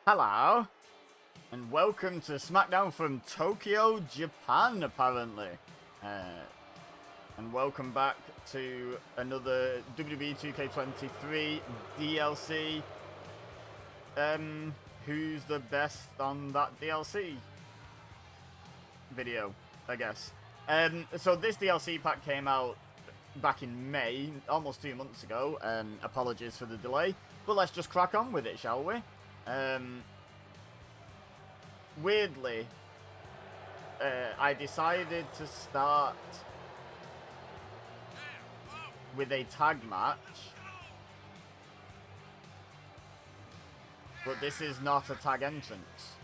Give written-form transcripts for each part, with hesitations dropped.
Hello, and welcome to SmackDown from Tokyo, Japan, apparently. And welcome back to another WWE 2K23 DLC. Who's the best on that DLC video, I guess. So this DLC pack came out back in May, almost 2 months ago. Apologies for the delay, but let's just crack on with it, shall we? Weirdly, I decided to start with a tag match, but this is not a tag entrance.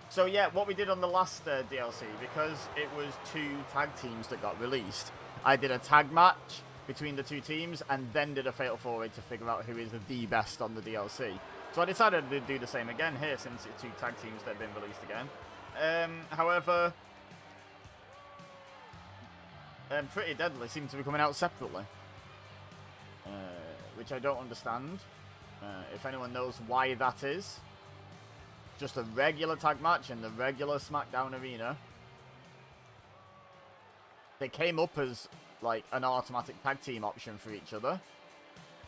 So yeah, what we did on the last DLC, because it was 2 tag teams that got released, I did a tag match between the 2 teams and then did a Fatal 4-Way to figure out who is the best on the DLC. So I decided to do the same again here, since it's 2 tag teams that have been released again. However, Pretty Deadly seem to be coming out separately, which I don't understand. If anyone knows why that is, just a regular tag match in the regular SmackDown arena. They came up as like an automatic tag team option for each other,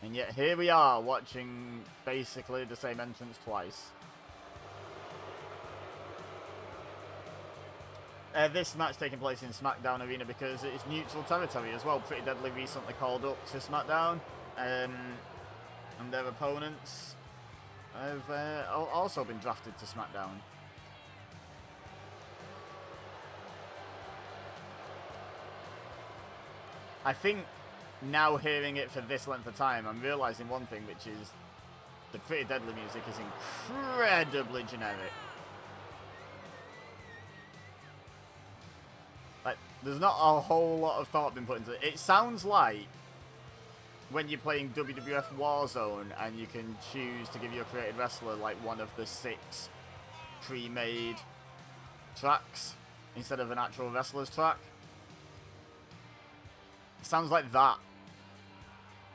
and yet here we are watching basically the same entrance twice. This match taking place in SmackDown Arena because it's neutral territory as well. Pretty Deadly recently called up to SmackDown, and their opponents have also been drafted to SmackDown. I think now hearing it for this length of time, I'm realising one thing, which is the Pretty Deadly music is incredibly generic. Like, there's not a whole lot of thought been put into it. It sounds like when you're playing WWF Warzone and you can choose to give your created wrestler like one of the 6 pre-made tracks instead of an actual wrestler's track. Sounds like that,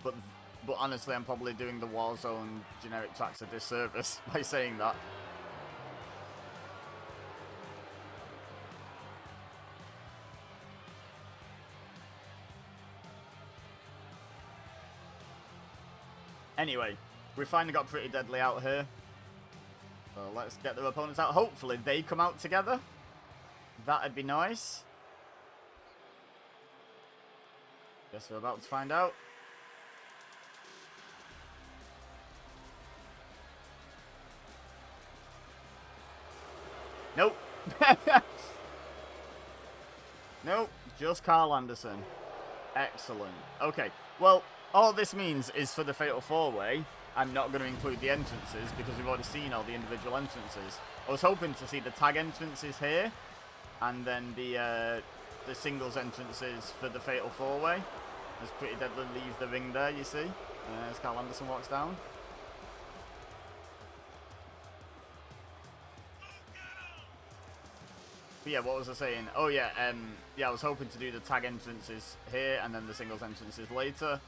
but honestly, I'm probably doing the Warzone generic tracks a disservice by saying that. Anyway, we finally got Pretty Deadly out here, so let's get their opponents out. Hopefully they come out together. That'd be nice. Guess we're about to find out. Nope. Nope, just Carl Anderson. Excellent. Okay, well, all this means is for the Fatal 4-Way, I'm not going to include the entrances because we've already seen all the individual entrances. I was hoping to see the tag entrances here, and then the singles entrances for the Fatal 4-Way. As Pretty Deadly leaves the ring there, you see, as Carl Anderson walks down. But yeah, what was I saying? Oh yeah, yeah, I was hoping to do the tag entrances here and then the singles entrances later.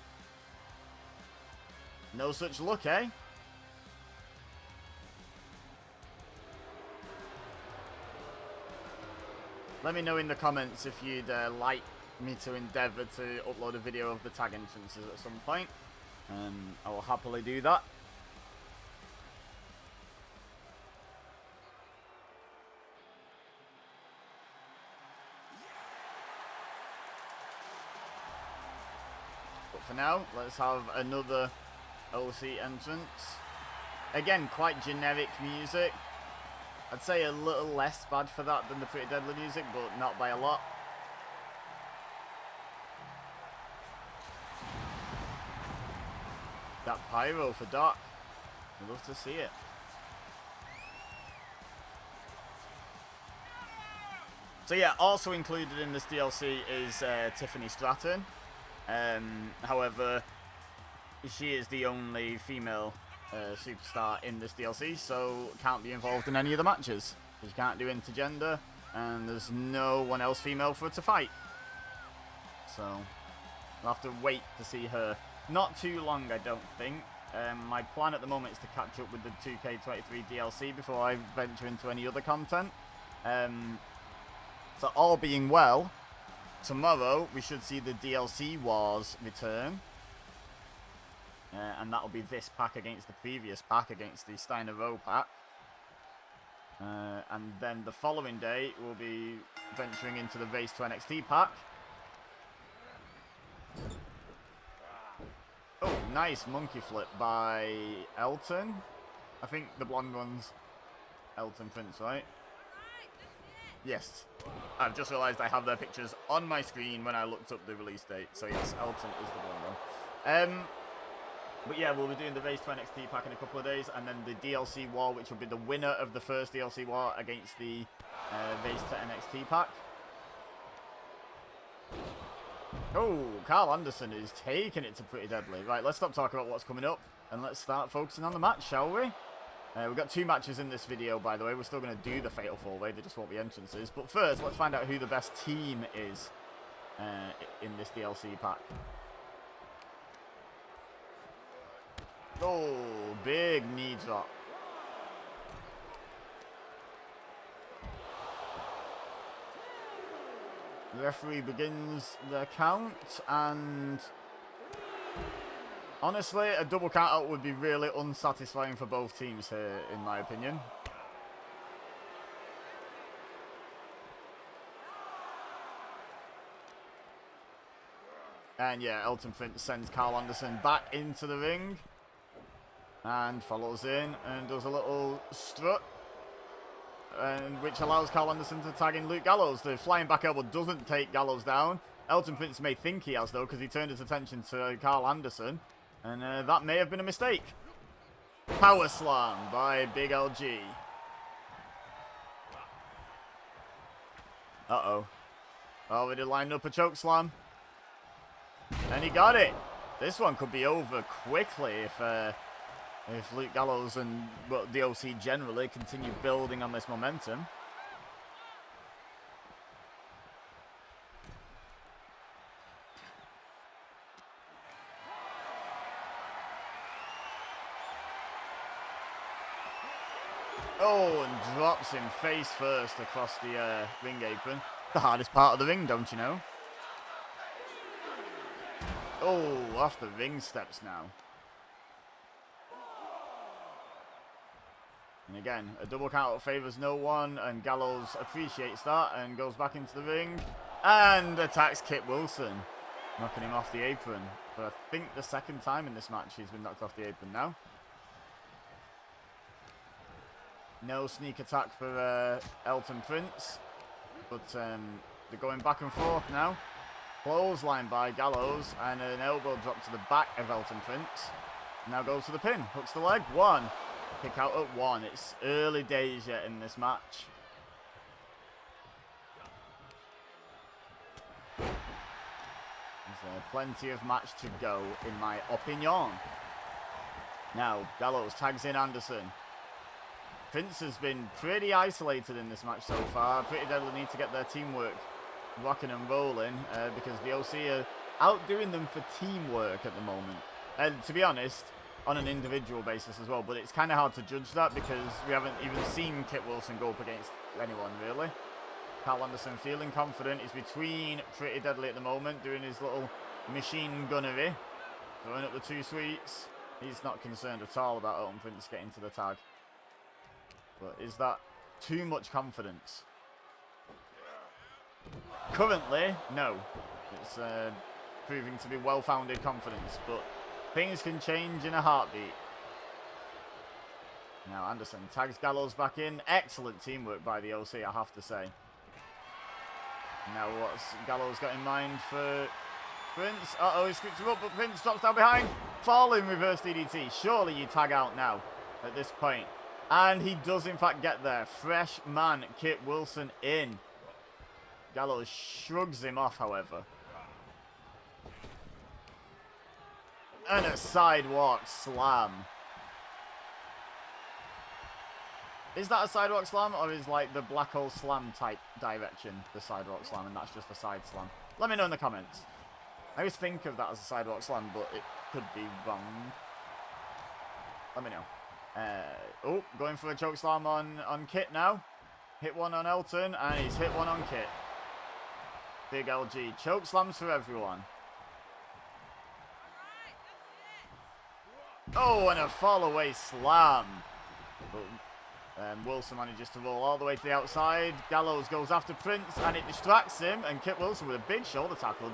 No such luck, eh? Let me know in the comments if you'd like me to endeavour to upload a video of the tag entrances at some point. I will happily do that. But for now, let's have another OC entrance. Again, quite generic music. I'd say a little less bad for that than the Pretty Deadly music, but not by a lot. That pyro for Doc. I'd love to see it. So yeah, also included in this DLC is Tiffany Stratton. However, she is the only female superstar in this DLC, so can't be involved in any of the matches. She can't do intergender, and there's no one else female for her to fight. So we'll have to wait to see her. Not too long, I don't think. My plan at the moment is to catch up with the 2K23 DLC before I venture into any other content. So all being well, tomorrow we should see the DLC Wars return. And that'll be this pack against the previous pack, against the Steiner Row pack. And then the following day, we'll be venturing into the Race to NXT pack. Oh, nice monkey flip by Elton. I think the blonde one's Elton Prince, right? Yes. I've just realised I have their pictures on my screen when I looked up the release date. So yes, Elton is the blonde one. But yeah, we'll be doing the Race to NXT pack in a couple of days, and then the DLC War, which will be the winner of the first DLC War against the Race to NXT pack. Oh, Carl Anderson is taking it to Pretty Deadly. Right, let's stop talking about what's coming up, and let's start focusing on the match, shall we? We've got 2 matches in this video, by the way. We're still going to do the Fatal 4-Way, there just won't be entrances. But first, let's find out who the best team is in this DLC pack. Oh, big knee drop. The referee begins the count, and honestly, a double count out would be really unsatisfying for both teams here, in my opinion. And yeah, Elton Prince sends Carl Anderson back into the ring. And follows in and does a little strut, which allows Carl Anderson to tag in Luke Gallows. The flying back elbow doesn't take Gallows down. Elton Prince may think he has, though, because he turned his attention to Carl Anderson. And that may have been a mistake. Power slam by Big LG. Uh-oh. Already lined up a choke slam. And he got it. This one could be over quickly if Luke Gallows and the OC generally continue building on this momentum. Oh, and drops him face first across the ring apron. The hardest part of the ring, don't you know? Oh, off the ring steps now. And again, a double count favours no one, and Gallows appreciates that and goes back into the ring and attacks Kit Wilson, knocking him off the apron. For I think the second time in this match he's been knocked off the apron now. No sneak attack for Elton Prince, but they're going back and forth now. Clothesline by Gallows and an elbow drop to the back of Elton Prince. Now goes to the pin, hooks the leg, 1. Kick out at 1. It's early days yet in this match. There's plenty of match to go, in my opinion. Now, Gallows tags in Anderson. Prince has been pretty isolated in this match so far. Pretty Deadly need to get their teamwork rocking and rolling because the OC are outdoing them for teamwork at the moment. And to be honest, on an individual basis as well, but it's kind of hard to judge that because we haven't even seen Kit Wilson go up against anyone, really. Carl Anderson feeling confident. He's between Pretty Deadly at the moment, doing his little machine gunnery, throwing up the 2 sweets. He's not concerned at all about Elton Prince getting to the tag. But is that too much confidence? Currently, no. It's proving to be well-founded confidence, but things can change in a heartbeat. Now Anderson tags Gallows back in. Excellent teamwork by the OC, I have to say. Now what's Gallows got in mind for Prince? Uh-oh, he scoops him up, but Prince drops down behind. Falling reverse DDT. Surely you tag out now at this point. And he does in fact get there. Fresh man, Kit Wilson in. Gallows shrugs him off, however. And a sidewalk slam. Is that a sidewalk slam, or is like the black hole slam type direction the sidewalk slam, and that's just a side slam? Let me know in the comments. I always think of that as a sidewalk slam, but it could be wrong. let me know. Oh, going for a chokeslam on Kit now. Hit one on Elton, and he's hit one on Kit. Big LG. Chokeslams for everyone. Oh, and a fall away slam. But, Wilson manages to roll all the way to the outside. Gallows goes after Prince, and it distracts him. And Kit Wilson with a big shoulder tackle.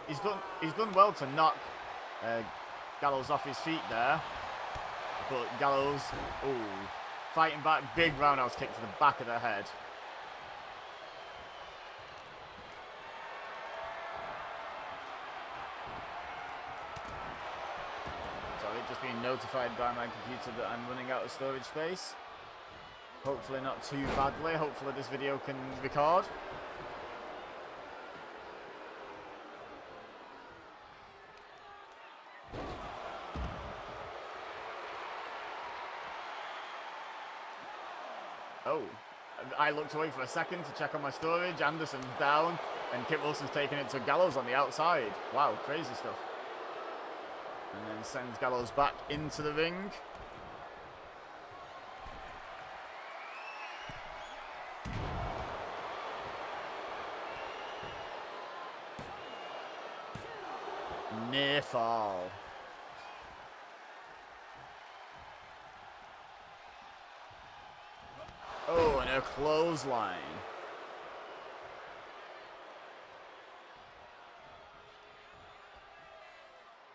He's done well to knock Gallows off his feet there. But Gallows, ooh, fighting back, big roundhouse kick to the back of the head. Sorry, just being notified by my computer that I'm running out of storage space. Hopefully not too badly. Hopefully this video can record. Oh, I looked away for a second to check on my storage. Anderson's down, and Kit Wilson's taking it to Gallows on the outside. Wow, crazy stuff. And then sends Gallows back into the ring. Near fall. Oh, and a clothesline.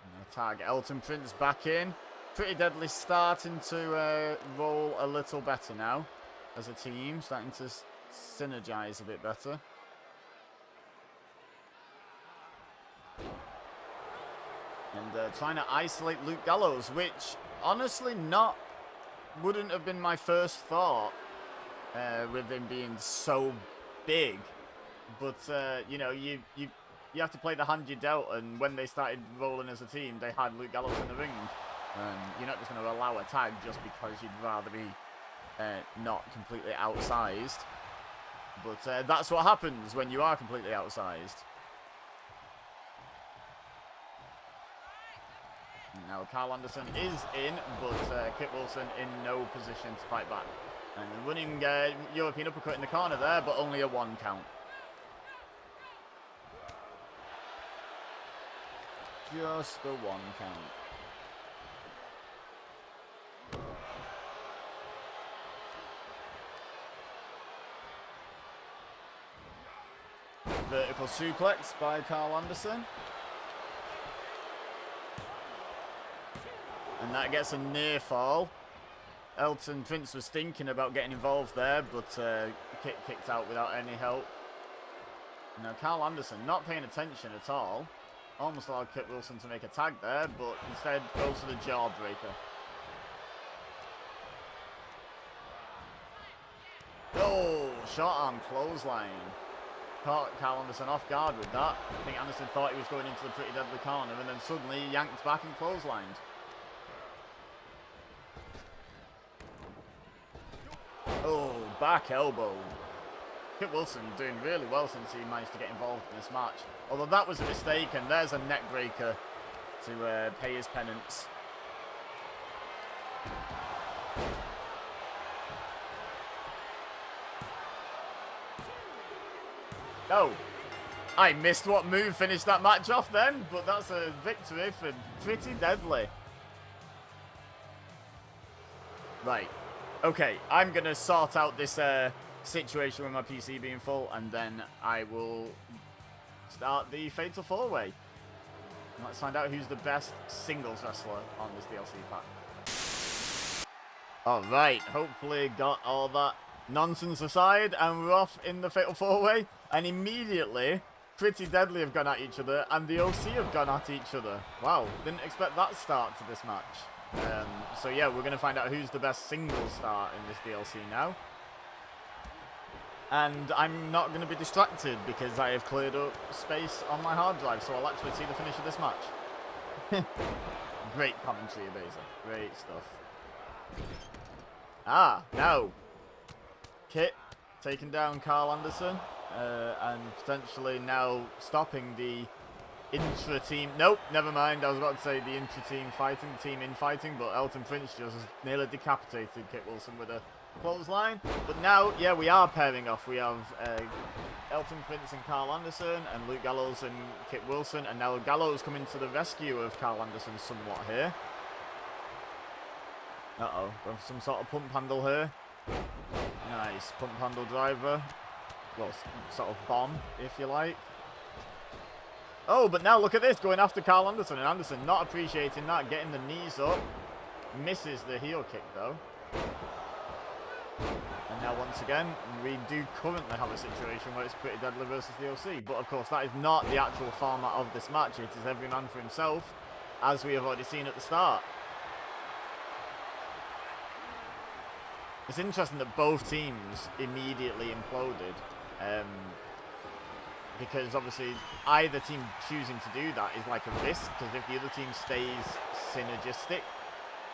And a tag. Elton Prince back in. Pretty Deadly starting to roll a little better now as a team. Starting to synergize a bit better. And trying to isolate Luke Gallows, which honestly wouldn't have been my first thought. With him being so big, but you know, you have to play the hand you dealt, and when they started rolling as a team, they had Luke Gallows in the ring. You're not just going to allow a tag just because you'd rather be not completely outsized. But that's what happens when you are completely outsized. Now Carl Anderson is in, but Kit Wilson in no position to fight back. And the running European uppercut in the corner there, but only a 1 count. Just a 1 count. Vertical suplex by Carl Anderson. And that gets a near fall. Elton Prince was thinking about getting involved there, but Kit kicked out without any help. Now Carl Anderson not paying attention at all. Almost allowed Kit Wilson to make a tag there, but instead goes for the jawbreaker. Oh, short arm clothesline. Caught Carl Anderson off guard with that. I think Anderson thought he was going into the Pretty Deadly corner, and then suddenly he yanked back and clotheslined. Oh, back elbow. Kit Wilson doing really well since he managed to get involved in this match. Although that was a mistake, and there's a neck breaker to pay his penance. Oh, I missed what move finished that match off then, but that's a victory for Pretty Deadly. Right. Okay, I'm going to sort out this situation with my PC being full, and then I will start the Fatal 4-Way. Let's find out who's the best singles wrestler on this DLC pack. Alright, hopefully got all that nonsense aside, and we're off in the Fatal 4-Way, and immediately, Pretty Deadly have gone at each other, and the OC have gone at each other. Wow, didn't expect that start to this match. So yeah, we're going to find out who's the best single star in this DLC now. And I'm not going to be distracted because I have cleared up space on my hard drive, so I'll actually see the finish of this match. Great commentary, Beza. Great stuff. Ah, no. Kit taking down Carl Anderson, and potentially now stopping the intra-team. Nope, never mind. I was about to say the intra-team fighting, the team in-fighting, but Elton Prince just nearly decapitated Kit Wilson with a clothesline. But now, yeah, we are pairing off. We have Elton Prince and Carl Anderson, and Luke Gallows and Kit Wilson, and now Gallows coming to the rescue of Carl Anderson somewhat here. Uh-oh, some sort of pump handle here. Nice, pump handle driver. Well, sort of bomb, if you like. Oh, but now look at this, going after Carl Anderson, and Anderson not appreciating that, getting the knees up. Misses the heel kick, though. And now, once again, we do currently have a situation where it's Pretty Deadly versus the OC. But, of course, that is not the actual format of this match. It is every man for himself, as we have already seen at the start. It's interesting that both teams immediately imploded. Because obviously either team choosing to do that is like a risk, because if the other team stays synergistic,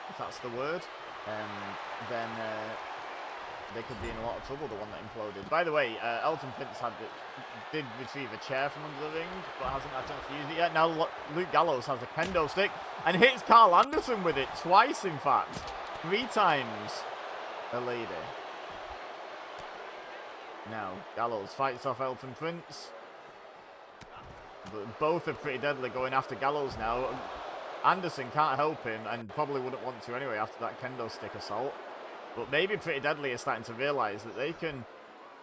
if that's the word, then they could be in a lot of trouble, the one that imploded. By the way, Elton Prince did retrieve a chair from under the ring, but hasn't had a chance to use it yet. Now Luke Gallows has a kendo stick and hits Carl Anderson with it, twice in fact. 3 times a lady. Now, Gallows fights off Elton Prince. But both are Pretty Deadly going after Gallows now. Anderson can't help him, and probably wouldn't want to anyway after that kendo stick assault. But maybe Pretty Deadly is starting to realise that they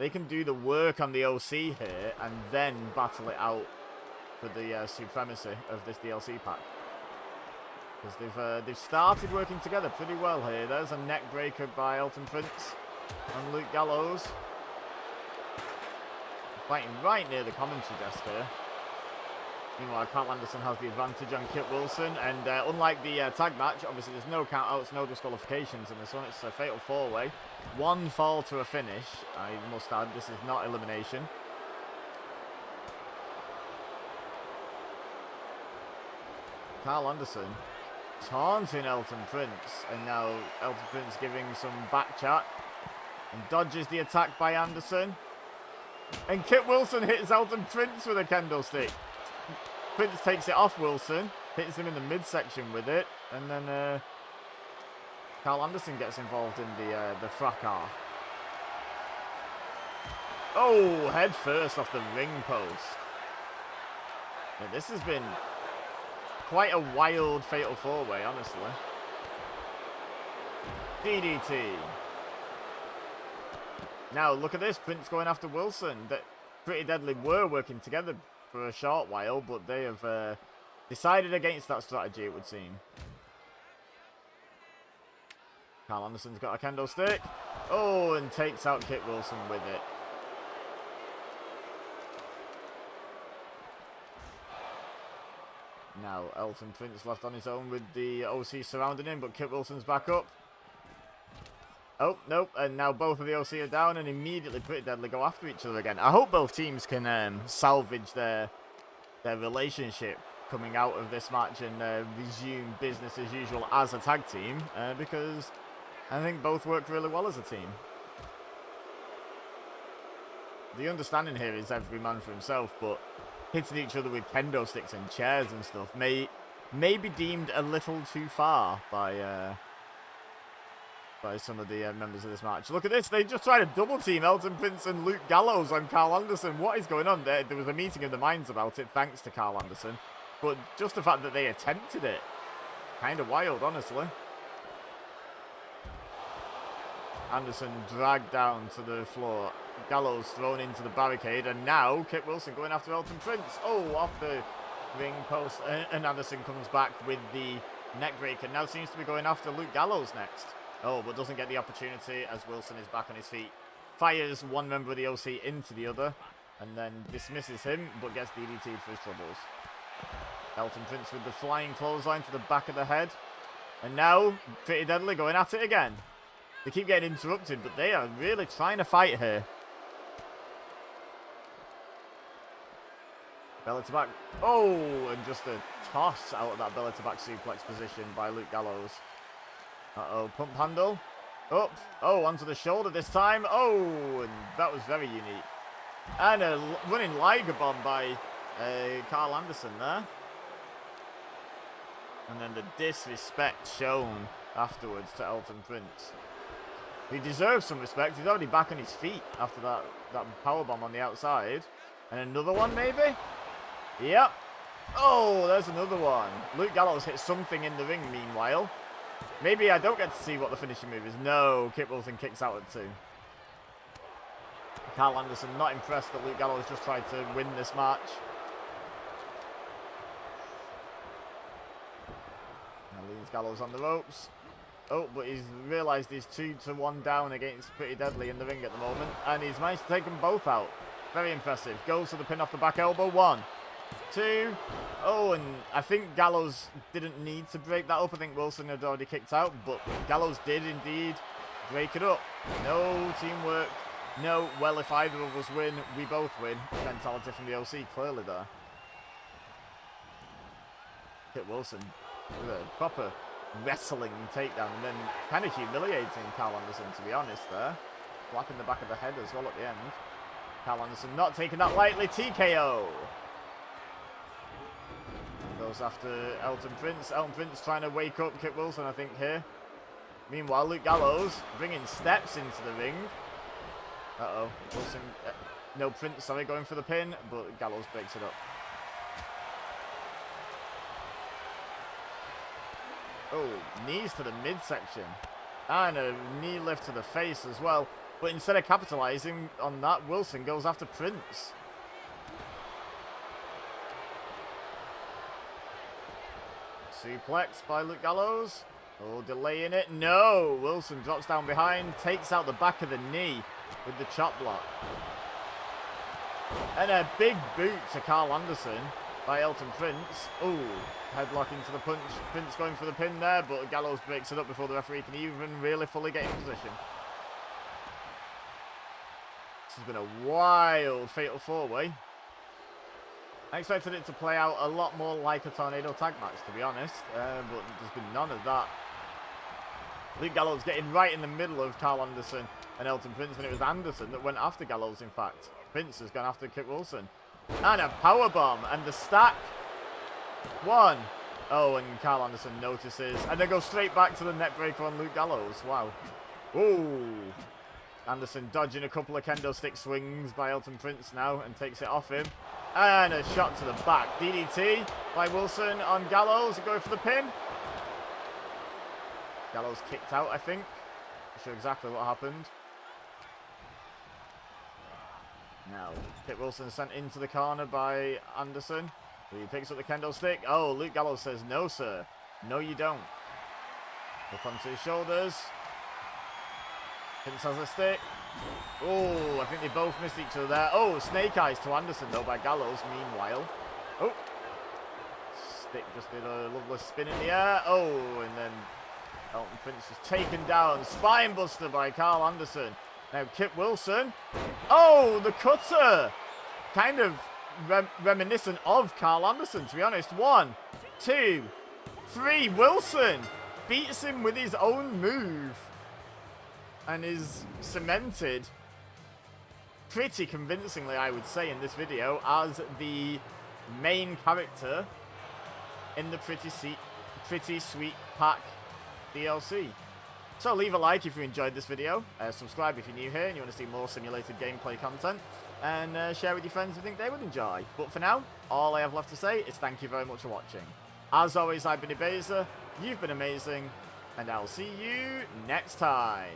can do the work on the OC here and then battle it out for the supremacy of this DLC pack. Because they've started working together pretty well here. There's a neck breaker by Elton Prince and Luke Gallows. Fighting right near the commentary desk here. Meanwhile, Carl Anderson has the advantage on Kit Wilson, and unlike the tag match, obviously there's no countouts, no disqualifications in this one. It's a fatal 4-way. 1 fall to a finish, I must add. This is not elimination. Carl Anderson taunting Elton Prince, and now Elton Prince giving some back chat and dodges the attack by Anderson. And Kit Wilson hits Elton Prince with a kendo stick. Prince takes it off Wilson, hits him in the midsection with it, and then Carl Anderson gets involved in the fracas. Oh, head first off the ring post. Yeah, this has been quite a wild fatal 4-way, honestly. DDT. Now, look at this. Prince going after Wilson. Pretty Deadly were working together for a short while, but they have decided against that strategy, it would seem. Carl Anderson's got a kendo stick. Oh, and takes out Kit Wilson with it. Now, Elton Prince left on his own with the OC surrounding him, but Kit Wilson's back up. Oh, nope, and now both of the OC are down, and immediately Pretty Deadly go after each other again. I hope both teams can salvage their relationship coming out of this match and resume business as usual as a tag team, because I think both work really well as a team. The understanding here is every man for himself, but hitting each other with kendo sticks and chairs and stuff may be deemed a little too far by some of the members of this match. Look at this. They just tried to double team Elton Prince and Luke Gallows on Carl Anderson. What is going on there? There was a meeting of the minds about it, thanks to Carl Anderson. But just the fact that they attempted it, kind of wild, honestly. Anderson dragged down to the floor. Gallows thrown into the barricade. And now Kit Wilson going after Elton Prince. Oh, off the ring post. And Anderson comes back with the neck breaker. Now seems to be going after Luke Gallows next. Oh, but doesn't get the opportunity as Wilson is back on his feet. Fires one member of the OC into the other, and then dismisses him, but gets DDT'd for his troubles. Elton Prince with the flying clothesline to the back of the head. And now, Pretty Deadly going at it again. They keep getting interrupted, but they are really trying to fight here. Belly to back. Oh, and just a toss out of that belly to back suplex position by Luke Gallows. Uh-oh, pump handle. Up. Oh, onto the shoulder this time. Oh, and that was very unique. And a running Liger bomb by Carl Anderson there. And then the disrespect shown afterwards to Elton Prince. He deserves some respect. He's already back on his feet after that powerbomb on the outside. And another one, maybe? Yep. Oh, there's another one. Luke Gallows hit something in the ring, meanwhile. Maybe I don't get to see what the finishing move is. No, Kip Wilson kicks out at 2. Carl Anderson not impressed that Luke Gallows just tried to win this match. Now leaves Gallows on the ropes. Oh, but he's realised he's 2-1 down against Pretty Deadly in the ring at the moment. And he's managed to take them both out. Very impressive. Goes for the pin off the back elbow. 1, 2. Oh, and I think Gallows didn't need to break that up. I think Wilson had already kicked out. But Gallows did indeed break it up. No teamwork. No, well, if either of us win, we both win. Mentality from the OC, clearly there. Kit Wilson with a proper wrestling takedown and then kind of humiliating Carl Anderson, to be honest, there. Slapping the back of the head as well at the end. Carl Anderson not taking that lightly. TKO. Goes after Elton Prince. Elton Prince trying to wake up Kit Wilson, I think, here. Meanwhile, Luke Gallows bringing steps into the ring. Uh-oh. Wilson, no, Prince, sorry, going for the pin, but Gallows breaks it up. Oh, knees to the midsection. And a knee lift to the face as well. But instead of capitalizing on that, Wilson goes after Prince. Suplex by Luke Gallows. Oh, delaying it. No! Wilson drops down behind, takes out the back of the knee with the chop block. And a big boot to Carl Anderson by Elton Prince. Oh, headlock into the punch. Prince going for the pin there, but Gallows breaks it up before the referee can even really fully get in position. This has been a wild fatal 4-way. I expected it to play out a lot more like a tornado tag match, to be honest, but there's been none of that. Luke Gallows getting right in the middle of Carl Anderson and Elton Prince, and it was Anderson that went after Gallows, in fact. Prince has gone after Kit Wilson. And a powerbomb, and the stack. 1. Oh, and Carl Anderson notices, and then goes straight back to the neckbreaker on Luke Gallows. Wow. Ooh. Anderson dodging a couple of kendo stick swings by Elton Prince now, and takes it off him. And a shot to the back. DDT by Wilson on Gallows, going for the pin. Gallows kicked out, I think. Not sure exactly what happened. Now, Kit Wilson sent into the corner by Anderson. He picks up the kendo stick. Oh, Luke Gallows says, no, sir. No, you don't. Up onto his shoulders. Prince has a stick. Oh, I think they both missed each other there. Oh, snake eyes to Anderson, though, by Gallows, meanwhile. Oh. Stick just did a lovely spin in the air. Oh, and then Elton Prince is taken down. Spine buster by Carl Anderson. Now Kit Wilson. Oh, the cutter. Kind of reminiscent of Carl Anderson, to be honest. 1, 2, 3. Wilson beats him with his own move. And is cemented pretty convincingly, I would say, in this video as the main character in the Pretty Sweet Pack DLC. So leave a like if you enjoyed this video, subscribe if you're new here and you want to see more simulated gameplay content, and share with your friends who think they would enjoy. But for now, all I have left to say is thank you very much for watching. As always, I've been Ibeza, you've been amazing, and I'll see you next time.